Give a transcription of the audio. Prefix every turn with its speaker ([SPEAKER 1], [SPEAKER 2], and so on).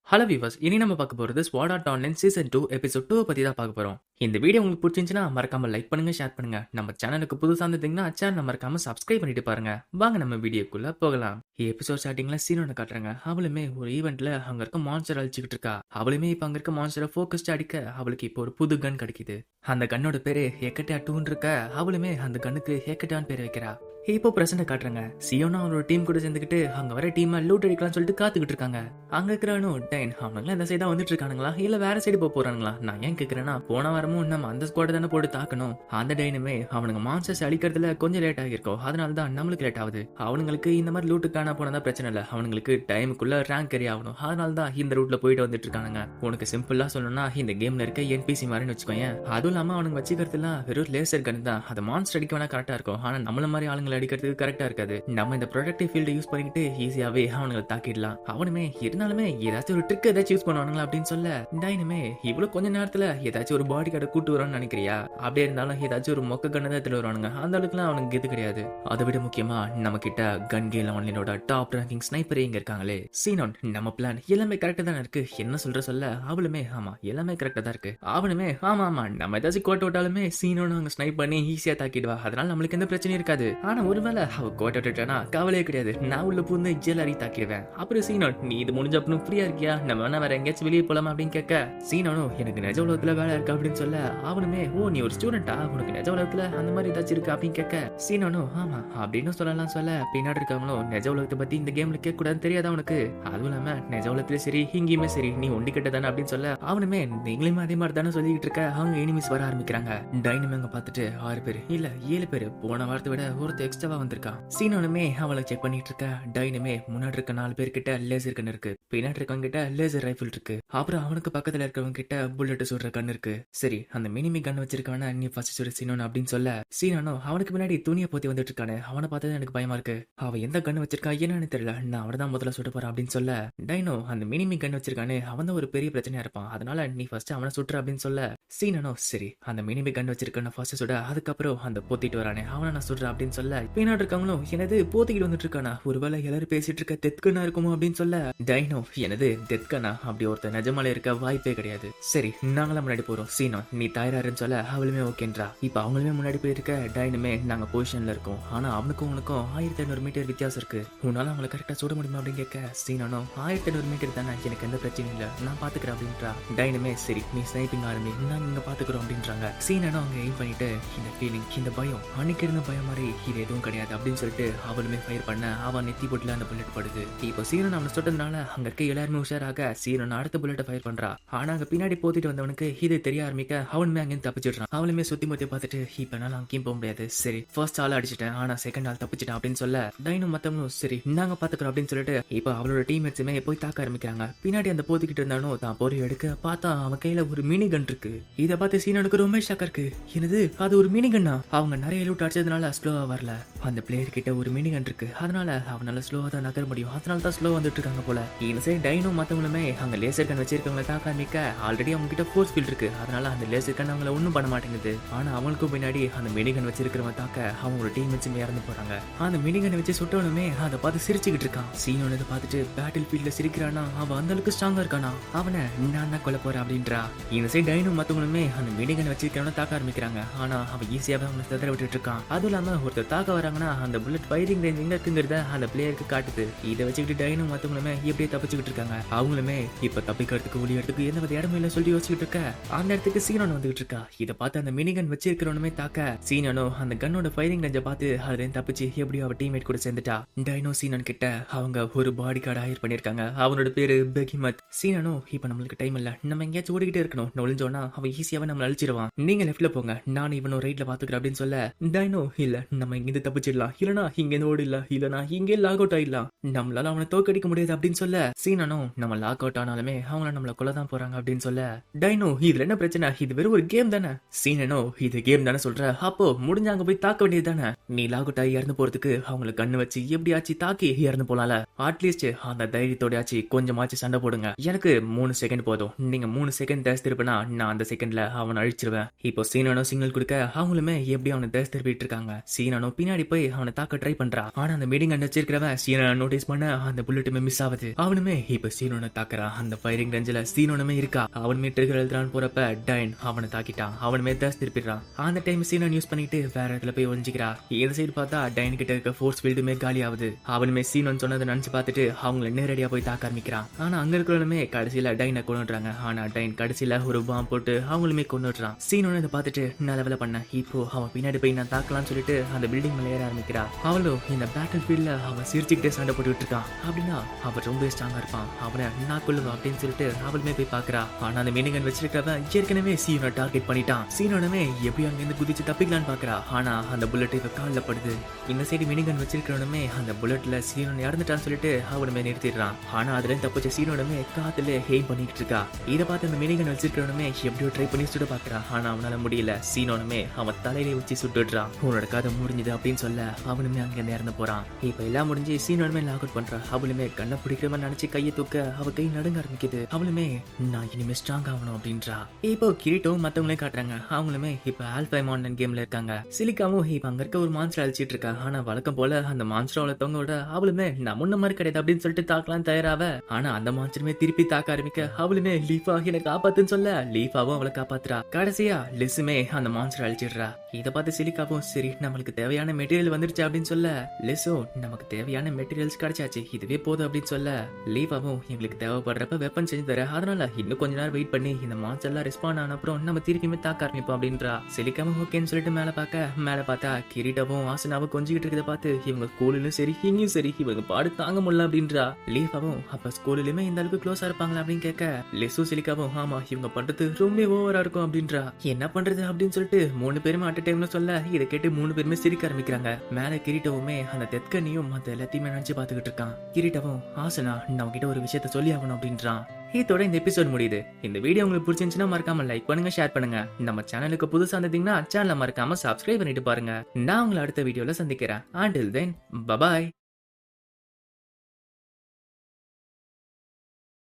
[SPEAKER 1] Hello viewers, இனி நம்ம பார்க்க போகிறது ஸ்வாட் ஆர்ட் ஆன்லைன் சீசன் 2 எபிசோட் 2 பற்றி தான் பார்க்க போகிறோம். இந்த வீடியோ உங்களுக்கு பிடிச்சிருந்துச்சுன்னா மறக்காம லைக் பண்ணுங்க, ஷேர் பண்ணுங்க. நம்ம சேனலுக்கு புதுசாக இருந்தீங்கன்னா சேனலை மறக்காம சப்ஸ்கிரைப் பண்ணிட்டு பாருங்க. வாங்க நம்ம வீடியோக்குள்ள போகலாம். எபிசோட் ஸ்டார்டிங்ல சீன் ஒன்று காட்டுறாங்க. அவளுமே ஒரு ஈவெண்ட்ல அங்க இருக்க மான்ஸ்டர் அழிச்சுக்கிட்டு இருக்கா. அவளுமே இப்ப அங்க இருக்க மான்ஸ்டரை ஃபோக்கஸ்ட் அடிக்க அவளுக்கு இப்போ ஒரு புது கன் கிடைக்குது. அந்த கன்னோட பேரு ஹெக்கட்டா 2 இருக்க. அவளுமே அந்த கண்ணுக்கு ஹெக்கட்டான்னு பேர் வைக்கிறா. இப்போ பிரசன்ட காட்டுறாங்க. சியோனா அவனோட டீம் கூட சேர்ந்துக்கிட்டு அங்க வர டீமை லூட் அடிக்கலாம்னு சொல்லிட்டு காத்துக்கிட்டு இருக்காங்க. அங்க இருக்கிறானோ டைன் அவனுங்களா இந்த சைடா வந்துட்டு இருக்கானுங்களா இல்ல வேற சைடு போக போறானுங்களா? நான் ஏன் கேக்குறேன்னா, போன வாரமும் நம்ம அந்த ஸ்குவாட் தானே போட்டு தாக்கணும். அந்த டைனுமே அவனுங்க மான்ஸ்டர்ஸ் அழிக்கிறதுல கொஞ்சம் லேட் ஆகிருக்கும். அதனால தான் நம்மளுக்கு லேட் ஆகுது. அவனுங்களுக்கு இந்த மாதிரி லூட்டு காண போனதா பிரச்சனை இல்ல. அவனுங்களுக்கு டைமுக்குள்ள ரேங்க் ஏறி ஆகணும். அதனால தான் இந்த ரூட்ல போயிட்டு வந்துட்டு இருக்கானுங்க. உனக்கு சிம்பிளா சொல்லணும்னா இந்த கேம்ல இருக்க என்பிசி மாதிரின்னு வச்சுக்கோங்க. அதுவும் இல்லாம அவனுங்க வச்சுக்கிறதுலாம் வெறும் லேசர் கன் தான். அது மான்ஸ்டர் அடிக்க வேணா கரெக்டா இருக்கும். ஆனா நம்மள மாதிரி ஆளுங்களை அடிக்கிறதுக்கு கரெக்டா இருக்காது. நம்ம இந்த ப்ரொடக்டிவ் ஃபீல்ட் யூஸ் பண்ணிக்கிட்டு ஈஸியாவே அவனுங்களை தாக்கிடலாம். அவனுமே இருந்தாலுமே ஏதாச்சும் ஒரு ட்ரிக் ஏதாச்சும் யூஸ் பண்ணுவானுங்களா அப்படின்னு சொல்ல, டைனுமே இவ்வளவு கொஞ்ச நேரத்துல ஏதாச்சும் ஒரு பாடி கார்டை கூட்டு வரான்னு நினைக்கிறியா? அப்படியே இருந்தாலும் ஏதாச்சும் ஒரு மொக்க கண்ணை தான் எடுத்துட்டு வருவானுங்க. அந்த அளவுக்குலாம் அவனுக்கு இது கிடையாது. அதை விட முக்கியமா நம்ம கிட்ட கன் கேல் ஆன்லைனோட டாப் ரேங்கிங் ஸ்னைப்பரே இங்க இருக்காங்களே. சீனோன், நம்ம பிளான் எல்லாமே கரெக்டா தானே இருக்கு. என்ன சொல்ல அவளுமே ஆமா எல்லாமே கரெக்டா தான் இருக்கு. அவனுமே ஆமா நம்ம ஏதாச்சும் கோட்டை விட்டாலுமே சீனோன்னு அவங்க ஸ்னைப் பண்ணி ஈஸியா தாக்கிடுவா. அதனால நம்மளுக்கு எந்த பிரச்சனையும் இருக்காது. ஆனா ஒருவேளை அவ கோட்டை விட்டுட்டானா கவலையே கிடையாது. நான் உள்ள பூந்து ஜெல்லரி தாக்கிடுவேன். அப்புறம் சீனோன், நீ இது முடிஞ்ச அப்புறம் ஃப்ரீயா இருக்கியா? நம்ம வேணா வேற எங்கேயாச்சும் வெளியே போலாமா அப்படின்னு கேட்க, சீனோனும் எனக்கு நிஜ உலகத்துல வேலை இருக்கு அப்படின்னு சொல்ல, அவனுமே ஓ நீ ஒரு ஸ்டூடெண்டா, உனக்கு நிஜ உலகத்துல அந்த மாதிரி ஏதாச்சும் இருக்கு அப்படின்னு கேட்க, சீனோனும் ஆமா அப்படின்னு சொல்லலாம் சொல்ல, பின்னாடி இருக்கவங்களும் நிஜ உலகத்தை பத்தி இந்த கேம்ல கேட்க கூடாதுன்னு தெரியாதா உனக்கு? அதுவும் இல்லாம நிஜ உலகத்துல சரி இங்கேயுமே சரி நீ ஒண்டி கிட்ட தானே அப்படின்னு சொல்ல, அவனுமே நீங்களுமே அதே மாதிரி தானே சொல்லிக்கிட்டு இருக்க. அவங்க எனிமிஸ் வர ஆரம்பிக்கிறாங்க. டைனமேங்க பார்த்துட்டு 6 பேர் இல்ல 7 பேர் போன வாரத்தை விட ஒருத்தர் எக்ஸ்ட்ராவா வந்திருக்கான். சீனோனுமே அவளை செக் பண்ணிட்டு இருக்க. டைனுமே முன்னாடி இருக்க 4 பேர் கிட்ட லேசர் கன் இருக்கு. பின்னாடி இருக்கவங்க கிட்ட லேசர் ரைபிள் இருக்கு. அப்புறம் அவனுக்கு பக்கத்துல இருக்கவங்க கிட்ட புல்லட் சுடுற கன் இருக்கு. சரி அந்த மினிமி கன் வச்சிருக்கான நீ ஃபர்ஸ்ட் சுடு சீனோன் அப்படின்னு சொல்ல, சீனோனோ அவனுக்கு முன்னாடி துணியை போத்தி வந்துட்டு இருக்கானே. அவனை பார்த்தது எனக்கு பயமா இருக்கு. அவன் எந்த கன் வச்சிருக்கா என்னன்னு தெரியல. நான் அவனை தான் முதல்ல சுட போறேன் அப்படின்னு சொல்ல, டைனோ அந்த மினிமி கன் வச்சிருக்கானே அவன் தான் ஒரு பெரிய பிரச்சனையா இருப்பான். அதனால நீ ஃபர்ஸ்ட் அவனை சுட்டுற அப்படின்னு சொல்ல, சீனோனோ சரி அந்த மினிமி கன் வச்சிருக்கான ஃபர்ஸ்ட் சுட, அதுக்கப்புறம் அந்த போத்திட்டு வரானே அவனை நான் சுடுறேன் அப்படின்னு சொல்ல, பின்னாடி இருக்கவங்களும் எனது போத்திக்கிட்டு வந்துட்டு இருக்கானா, ஒருவேளை எல்லாரும் பேசிட்டு இருக்க டெத்கனா இருக்குமோ அப்படின்னு சொல்ல, டைனோ எனது டெத்கனா அப்படி ஒருத்தர் நிஜமாலே இருக்க வாய்ப்பே கிடையாது. சரி நாங்களாம் முன்னாடி போறோம். சீனோ நீ தயாராருன்னு சொல்ல, அவளுமே ஓகேன்றா. இப்ப அவங்களுமே முன்னாடி போயிருக்க. டைனுமே நாங்க பொசிஷன்ல இருக்கோம். ஆனா அவனுக்கும் உனக்கும் 1500 மீட்டர் வித்தியாசம் இருக்கு. உன்னால அவங்களை கரெக்டா சுட முடியுமா அப்படின்னு கேட்க, சீனோ 1500 மீட்டர் தானே, எனக்கு எந்த பிரச்சனையும் இல்ல, நான் பாத்துக்கிறேன் அப்படின்றா. டைனுமே சரி நீ ஸ்னைப்பிங் ஆரம்பி, நாங்க இங்க பாத்துக்கிறோம் அப்படின்றாங்க. சீனோ அவங்க எய்ம் பண்ணிட்டு இந்த ஃபீலிங் இந்த பயம் அன்னைக்கு இருந்த பயம் மாதிரி இது எதுவும் கிடையாது அப்படின்னு சொல்லிட்டு அவளுமே ஃபயர் பண்ண அவன் நெத்தி போட்டுல அந்த புல்லட் படுது. இப்போ சீனன் அவனை சுட்டதுனால அங்க இருக்க எல்லாருமே உஷாராக சீனன் அடுத்த புல்லட்டை ஃபயர் பண்றா. ஆனா அங்க பின்னாடி போத்திட்டு வந்தவனுக்கு இது தெரிய ஆரம்பிக்க அவனுமே அங்கே தப்பிச்சிடுறான். அவளுமே சுத்தி முத்தி பார்த்துட்டு இப்ப நான் அங்கேயும் போக முடியாது. சரி ஃபர்ஸ்ட் ஆள் அடிச்சிட்டேன் ஆனா செகண்ட் ஆள் தப்பிச்சிட்டேன் அப்படின்னு சொல்ல, டைனும் மத்தவங்களும் சரி நாங்க பாத்துக்கிறோம் அப்படின்னு சொல்லிட்டு இப்போ அவளோட டீம்மேட்ஸுமே போய் தாக்க ஆரம்பிக்கிறாங்க. பின்னாடி அந்த போத்திக்கிட்டு இருந்தானோ தான் பொறி எடுக்க பார்த்தா அவன் கையில ஒரு மினி கன் இருக்கு. இதை பார்த்து சீனனுக்கு ரொம்ப ஷாக்கா இருக்கு. என்னது அது ஒரு மினி கன்னா? அவங்க நிறைய லூட் அடிச்சதுனால ஸ்லோவா வரல. அந்த பிளேயர் கிட்ட ஒரு மினி கன் இருக்கு. அதனால அவனால ஸ்லோவா தான் நகர முடியும். அதனால தான் ஸ்லோ வந்துட்டு இருக்காங்க போல. இந்த சைடு டைனோ மத்தவங்களுமே அங்க லேசர் கன் வச்சிருக்கவங்கள தாக்க ஆரம்பிக்க ஆல்ரெடி அவங்க கிட்ட ஃபோர்ஸ் ஃபீல்ட் இருக்கு. அதனால அந்த லேசர் கன் அவங்கள ஒண்ணும் பண்ண மாட்டேங்குது. ஆனா அவனுக்கும் பின்னாடி அந்த மினி கன் வச்சிருக்கிறவங்க தாக்க அவங்களோட டீம்மேட்ஸுமே இறந்து போறாங்க. அந்த மினி கன் வச்சு சுட்டவனுமே அதை பார்த்து சிரிச்சுக்கிட்டு இருக்கான். சீனோட இதை பார்த்துட்டு பேட்டில் ஃபீல்ட்ல சிரிக்கிறானா, அவன் அந்த அளவுக்கு ஸ்ட்ராங்கா இருக்கானா, அவனை நான் தான் கொல்ல போறேன் அப்படின்றா. இந்த சைடு டைனோ மத்தவங்களுமே அந்த மினி கன் வச்சிருக்கவன தாக்க ஆரம்பிக்கிறாங்க. ஆனா அவன் ஈஸியாவே அவனை தடவை விட்டுட்டு இருக்கான். அதுவும் இல்லாம ஒருத்தர் தாக்க வராங்கன்னா அந்த புல்லட் ஃபயரிங் ரேஞ்ச் எங்க இருக்குங்கிறத அந்த பிளேயருக்கு காட்டுது. இதை வச்சுக்கிட்டு டைனும் மத்தவங்களுமே எப்படியே தப்பிச்சுக்கிட்டு இருக்காங்க. அவங்களுமே இப்ப தப்பிக்கிறதுக்கு ஒளியறதுக்கு எந்த வித இடமே இல்ல சொல்லி யோசிச்சுட்டு இருக்க. அந்த இடத்துக்கு சீனோன் வந்துகிட்டு இருக்கா. இதை பார்த்து அந்த மினிகன் வச்சிருக்கிறவனுமே தாக்க, சீனனோ அந்த கன்னோட ஃபயரிங் ரேஞ்சை பார்த்து அதுல தப்பிச்சு எப்படியோ அவ டீம்மேட் கூட சேர்ந்துட்டா. டைனோ சீனன் கிட்ட அவங்க ஒரு பாடி கார்டு ஹையர் பண்ணிருக்காங்க. அவனோட பேரு பெகிமத். சீனனோ இப்ப நம்மளுக்கு டைம் இல்ல, நம்ம எங்கேயாச்சும் ஓடிக்கிட்டே இருக்கணும். நொழிஞ்சோன்னா அவன் ஈஸியாவே நம்ம அழிச்சிருவான். நீங்க லெஃப்ட்ல போங்க, நானும் இவனும் ரைட்ல பாத்துக்கிறேன் அப்படின்னு சொல்ல, டைனோ இல்ல நம்ம இங்கிருந்து தப்பிச்சிடலாம், இல்லனா இங்க ஓடிடலாம், இல்லனா இங்கே லாக் அவுட் ஆயிடலாம், நம்மளால அவனை தோக்கடிக்க முடியாது அப்படின்னு சொல்ல, சீனனோ நம்ம லாக் அவுட் ஆனாலுமே அவங்க நம்மள கொல்லதான் போறாங்க அப்படின்னு சொல்ல, டைனோ இதுல என்ன பிரச்சனை, இது வெறும் ஒரு கேம் தானே. சீனனோ இது கேம் தானே சொல்ற, அப்போ முடிஞ்ச அங்க போய் தாக்க வேண்டியது தானே. நீ லாக் அவுட் ஆகி இறந்து போறதுக்கு அவங்களை கண்ணு வச்சு எப்படியாச்சு தாக்கி இறந்து போலாம்ல. அட்லீஸ்ட் அந்த தைரியத்தோடயாச்சு கொஞ்சமாச்சு சண்டை போடுங்க. எனக்கு 3 செகண்ட் போதும். நீங்க 3 செகண்ட் தேஸ் திருப்பினா நான் அந்த செகண்ட்ல அவனை அழிச்சிருவேன். இப்போ சீனானோ சிக்னல் கொடுக்க அவங்களுமே எப்படி அவனை தேச திருப்பிட்டு இருக்காங்க. சீனானோ பின்னாடி போய் அவனை தாக்க ட்ரை பண்றான். ஆனா அந்த மீடிங் கன் வச்சிருக்கிறவன் சீனானோ நோட்டீஸ் பண்ண அந்த புல்லட்டுமே மிஸ் ஆகுது. அவனுமே இப்ப சீனோனை தாக்குறான். அந்த ஃபயரிங் ரேஞ்சில சீனோனுமே இருக்கா. அவனுமே ட்ரிகர் எழுதுறான்னு போறப்ப டைன் அவனை தாக்கிட்டான். அவனுமே தேச திருப்பிடுறான். அந்த டைம் சீனோன் யூஸ் பண்ணிட்டு வேற இடத்துல போய் ஒழிஞ்சிக்கிறா. இந்த சைடு பார்த்தா டைன் கிட்ட இருக்க ஃபோர்ஸ் ஃபீல்டுமே காலி ஆகுது. அவனுமே சீனோன் சொன்னதை நினைச்சு பார்த்துட்டு அவங்களை நேரடியா போய் தாக்க ஆரம்பிக்கிறான். ஆனா அங்க இருக்கிறவனுமே கடைசியில டைனை கொண்டுறாங்க. ஆனா டைன் கடைசியில ஒரு பாம் போட்டு அவங்களுமே கொண்டுறான். சீனோன்னு இதை பார்த்துட்டு நான் லெவல பண்ண இப்போ அவன் பின்னாடி போய் நான் தாக்கலாம்னு சொல்லிட்டு அந்த பில்டிங் மேல ஏற ஆரம்பிக்கிறா. அவளும் இந்த பேட்டில் ஃபீல்ட்ல அவன் சிரிச்சுக்கிட்டே சண்டை போட்டுட்டு இருக்கான். அப்படின்னா அவன் ரொம்ப ஸ்ட்ராங்கா இருப்பான். அவனை நான் கொள்ளுவா அப்படின்னு சொல்லிட்டு அவளுமே போய் பாக்குறா. ஆனா அந்த மினிகன் வச்சிருக்கவன் ஏற்கனவே சீனோனை டார்கெட் பண்ணிட்டான். சீனோனுமே எப்படி அங்க இருந்து குதிச்சு தப்பிக்கலான்னு பாக்குறா. ஆனா அந்த புல்லட் இவ கால்ல படுது. இந்த சைடு மினிகன் வச்சிருக்கிறவனுமே அந்த புல்லட்ல சீனோன் இறந்துட்டான்னு சொல்லிட்டு அவனுமே நிறுத்திடுறான். ஆனா அதுல தப்பிச்ச சீனோனுமே காத்துல ஹெய்ம் பண்ணிட்டு இருக்கா. இதை பார்த்து அந்த மினிகன் வச்சிருக்கிறவனுமே எப்படியோ ட்ரை பண்ணி சுட பாக்குறான். ஆனா அவனால முடியல. சீனோனுமே அவன் தலையிலே வச்சு சுட்டுடுறான். உன்னோட கதை முடிஞ்சது அப்படின்னு சொல்ல அவனுமே அங்க இறந்து போறான். இப்ப எல்லாம் முடிஞ்சு சீனோனுமே லாக் அவுட் பண்றான். அவளுமே கண்ணை பிடிக்கிற மாதிரி நினைச்சு கையை தூக்க அவ கை நடுங்க ஆரம்பிக்குது. அவளுமே நான் இனிமே ஸ்ட்ராங் ஆகணும் அப்படின்றா. இப்போ கிரீட்டும் மத்தவங்களே காட்டுறாங்க. அவங்களுமே இப்ப ஆல்பை மாண்டன் கேம்ல இருக்காங்க. சிலிக்காவும் இப்ப அங்க இருக்க ஒரு மான்ஸ்டர் அழிச்சிட்டு இருக்கா. ஆனா வழக்கம் போல அந்த மான்ஸ்டரோட தொங்கோட அவளுமே நான் முன்ன மாதிரி கிடையாது அப்படின்னு சொல்லிட்டு தாக்கலாம் தயாராவ. ஆனா அந்த மான்ஸ்டருமே திருப்பி தாக்க ஆரம்பிக்க அவளுமே லீஃபா என்னை காப்பாத்துன்னு சொல்ல லீஃபாவும் அவளை காப்பாத்துறா. கடைசியா லிஸுமே அந்த மான்ஸ்டர் அழிச்சிடுறா. இதை பார்த்து சிலிக்காவும் சரி நம்மளுக்கு தேவையான மெட்டீரியல் வந்துருச்சு அப்படின்னு சொல்ல லிஸோ நமக்கு தேவையான மெட்டீரியல்ஸ் கிடைச்சாச்சு இதுவே போதும் அப்படின்னு சொல்ல லீஃபாவும் எங்களுக்கு தேவைப்படுறப்ப வெப்பன் செஞ்சு தர அதனால இன்னும் கொஞ்ச நேரம் வெயிட் பண்ணி இந்த மான்ஸ்டர் எல்லாம் ரெஸ்பாண்ட் ஆன அப்புறம் நம்ம திருப்பியுமே தாக்க ஆரம்பிப்போம் அப்படின்றா. சிலிக்காவும் ஓகேன்னு சொல்லிட்டு மேல பார்த்தா கிரீட்டாவும் ஆசனாவும் கொஞ்சிக்கிட்டு இருக்கிறத பார்த்து இவங்க ஸ்கூலிலும் சரி இங்கேயும் சரி இவங்க பாடு தாங்க முடியல அப்படின்றா. லீஃபாவும் அப்ப ஸ்கூலிலுமே இந்த அளவுக்கு க்ளோஸா இருப்பாங்களா அப்படின்னு கேட்க லிஸு சிலிக்காவும் ஆமா இவங்க பண்றது ரொம்ப ஓவரா இருக்கும் அப்படின்றா. என்ன பண்றது அப்படின்னு சொல்லிட்டு 3 பேருமே அட் டைம்ல சொல்ல இதை கேட்டு 3 பேருமே சிரிக்க ஆரம்பிக்கிறாங்க. மேல கிரீட்டவுமே அந்த தெற்கனியும் மத்த எல்லாத்தையுமே நினைச்சு பாத்துக்கிட்டு இருக்கான். கிரீட்டவும் ஆசனா நான் கிட்ட ஒரு விஷயத்த சொல்லி ஆகணும் அப்படின்றான். இதோட இந்த எபிசோட் முடியுது. இந்த வீடியோ உங்களுக்கு பிடிச்சிருந்துச்சுன்னா மறக்காம லைக் பண்ணுங்க, ஷேர் பண்ணுங்க. நம்ம சேனலுக்கு புதுசா இருந்தீங்கன்னா சேனலை மறக்காம சப்ஸ்கிரைப் பண்ணிட்டு பாருங்க. நான் உங்களை அடுத்த வீடியோல சந்திக்கிறேன். Until then, bye bye.